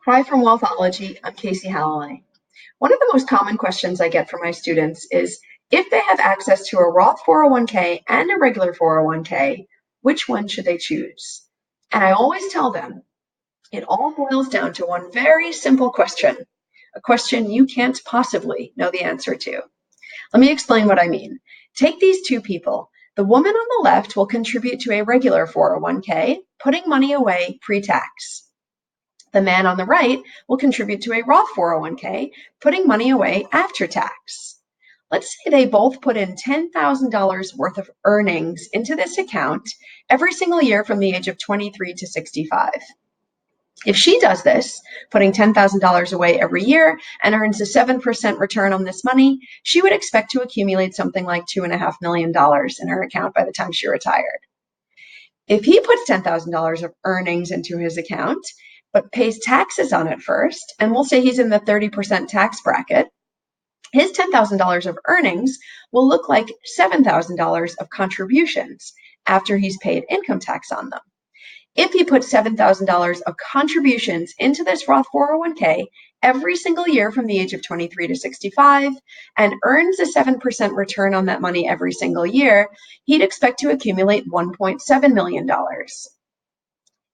Hi from Wealthology. I'm Casey Hallilay. One of the most common questions I get from my students is if they have access to a Roth 401k and a regular 401k, which one should they choose? And I always tell them it all boils down to one very simple question, a question you can't possibly know the answer to. Let me explain what I mean. Take these two people. The woman on the left will contribute to a regular 401k, putting money away pre-tax. The man on the right will contribute to a Roth 401k, putting money away after tax. Let's say they both put in $10,000 worth of earnings into this account every single year from the age of 23 to 65. If she does this, putting $10,000 away every year and earns a 7% return on this money, she would expect to accumulate something like $2.5 million in her account by the time she retired. If he puts $10,000 of earnings into his account, but pays taxes on it first, and we'll say he's in the 30% tax bracket, his $10,000 of earnings will look like $7,000 of contributions after he's paid income tax on them. If he puts $7,000 of contributions into this Roth 401k every single year from the age of 23 to 65 and earns a 7% return on that money every single year, he'd expect to accumulate $1.7 million.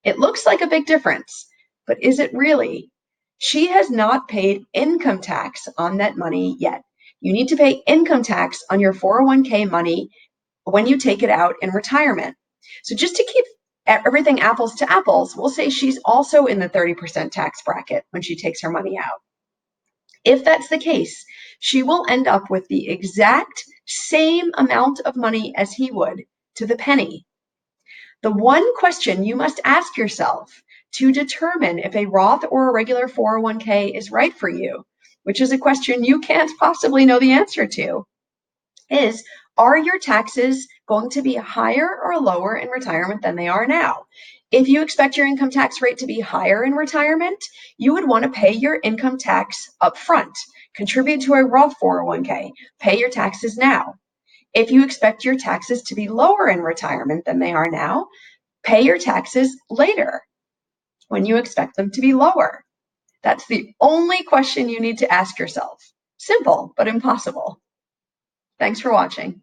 It looks like a big difference, but is it really? She has not paid income tax on that money yet. You need to pay income tax on your 401k money when you take it out in retirement. So just to keep everything apples to apples, we'll say she's also in the 30% tax bracket when she takes her money out. If that's the case, she will end up with the exact same amount of money as he would to the penny. The one question you must ask yourself to determine if a Roth or a regular 401k is right for you, which is a question you can't possibly know the answer to, is, are your taxes going to be higher or lower in retirement than they are now? If you expect your income tax rate to be higher in retirement, you would want to pay your income tax up front, contribute to a Roth 401k, pay your taxes now. If you expect your taxes to be lower in retirement than they are now, pay your taxes later when you expect them to be lower. That's the only question you need to ask yourself. Simple, but impossible. Thanks for watching.